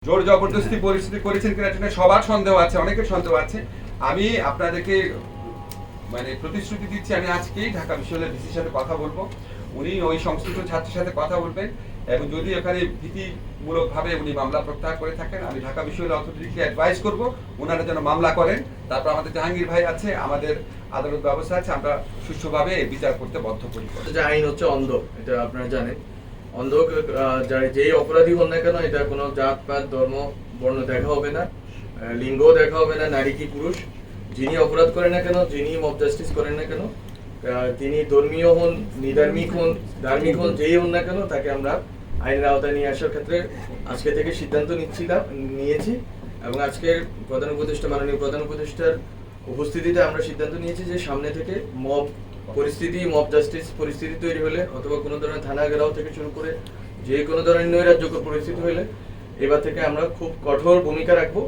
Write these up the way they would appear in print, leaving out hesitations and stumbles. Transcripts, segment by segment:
জোর জবরদস্তি পরিস্থিতি করেছেন কিনা এটা সবার সন্দেহ আছে, অনেকের সন্দেহ আছে। আমি আপনাদেরকে মানে প্রতিশ্রুতি দিচ্ছি, আমি আজকেই ঢাকা বিশ্ববিদ্যালয়ের ভিসির সাথে কথা বলবো, উনি ওই সংশ্লিষ্ট ছাত্রের সাথে কথা বলবেন এবং যদি এখানে ভীতিমূলকভাবে উনি মামলা প্রত্যাহার করে থাকেন, আমি ঢাকা বিশ্ববিদ্যালয় অথরিটিকে অ্যাডভাইস করবো ওনারা যেন মামলা করেন। তারপর আমাদের জাহাঙ্গীর ভাই আছে, আমাদের আদালত ব্যবস্থা আছে, আমরা সুষ্ঠুভাবে বিচার করতে বদ্ধপরিকর। যে আইন হচ্ছে অন্ধ, এটা আপনারা জানেন। অন্ধ যেই অপরাধী হন না কেন, এটা কোনো জাত পাত ধর্ম বর্ণ দেখা হবে না, লিঙ্গ দেখা হবে না, নারী কি পুরুষ, যিনি অপরাধ করেন না কেন, যিনি মব জাস্টিস করেন না কেন, তিনি ধর্মীয় হন, নিধার্মিক হন, ধার্মিক হন, যেই হন না কেন, তাকে আমরা আইনের আওতায় নিয়ে আসার ক্ষেত্রে আজকে থেকে সিদ্ধান্ত নিয়েছি এবং আজকের মাননীয় প্রধান উপদেষ্টার উপস্থিতিতে আমরা সিদ্ধান্ত নিয়েছি যে সামনে থেকে মব জাস্টিস পরিস্থিতি তৈরি হলে অথবা কোনো ধরনের থানা ঘেরাও থেকে শুরু করে যে কোনো ধরনের নৈরাজ্যকর পরিস্থিতি হলে এবার থেকে আমরা খুব কঠোর ভূমিকা রাখবো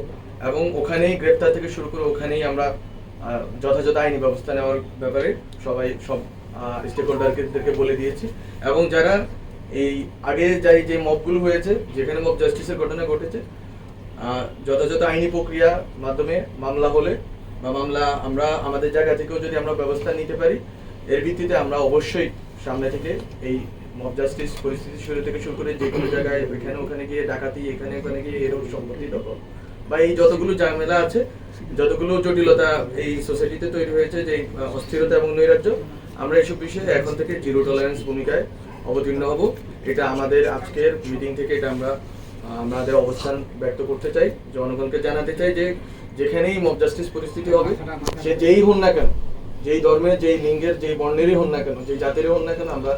এবং ওখানেই গ্রেপ্তার থেকে শুরু করে ওখানেই আমরা যথাযথ আইনি ব্যবস্থা নেওয়ার ব্যাপারে সব স্টেক হোল্ডারদেরকে বলে দিয়েছি। এবং যারা এই আগে যে মবগুলো হয়েছে, যেখানে মব জাস্টিসের ঘটনা ঘটেছে, যথাযথ আইনি প্রক্রিয়ার মাধ্যমে মামলা হলে বা মামলা আমরা আমাদের জায়গা থেকেও যদি আমরা ব্যবস্থা নিতে পারি, এর ভিত্তিতে আমরা অবশ্যই সামনে থেকে এই মব জাস্টিস পরিস্থিতি থেকে শুরু করে যে কোনো জায়গায় ওখানে গিয়ে ডাকাতি, এখানে গিয়ে এরকম সম্পত্তি দখল বা এই যতগুলো ঝামেলা আছে, যতগুলো জটিলতা এই সোসাইটিতে তৈরি হয়েছে, যে অস্থিরতা এবং নৈরাজ্য, আমরা এইসব বিষয়ে এখন থেকে জিরো টলারেন্স ভূমিকায় অবতীর্ণ হব। এটা আমাদের আজকের মিটিং থেকে এটা আমরা আমাদের অবস্থান ব্যক্ত করতে চাই, জনগণকে জানাতে চাই যে যেখানেই মব জাস্টিস পরিস্থিতি হবে, সে যেই হন না কেন, যেই ধর্মের, যেই লিঙ্গের, যেই বর্ণেরই হন না কেন, যেই জাতিরই হন না কেন, আমরা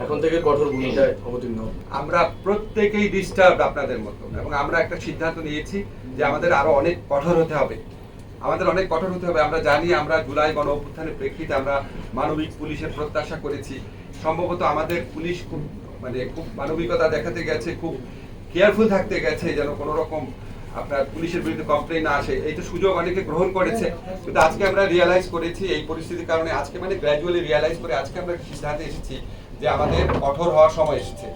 এখন থেকে কঠোর ভূমিকায় অবতীর্ণ হব। আমরা প্রত্যেকেই ডিস্টার্ব আপনাদের মতো, এবং আমরা একটা সিদ্ধান্ত নিয়েছি যে আমাদের আরো অনেক কঠোর হতে হবে, আমরা জানি আমরা জুলাই গণ অভ্যুত্থানের প্রেক্ষিতে আমরা মানবিক পুলিশের প্রত্যাশা করেছি। সম্ভবত আমাদের পুলিশ খুব মানবিকতা দেখাতে গেছে, খুব কেয়ারফুল থাকতে গেছে যেন কোনো রকম আপনার পুলিশের বিরুদ্ধে কমপ্লেন না আসে। এইটা সুযোগ অনেকে গ্রহণ করেছে, কিন্তু আজকে আমরা রিয়েলাইজ করেছি এই পরিস্থিতির কারণে, আজকে গ্র্যাজুয়ালি রিয়েলাইজ করে আজকে আমরা সিদ্ধান্তে এসেছি যে আমাদের কঠোর হওয়ার সময় এসেছে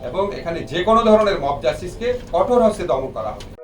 এবং এখানে যে কোনো ধরনের মব জাস্টিসকে কঠোর হস্তে দমন করা হবে।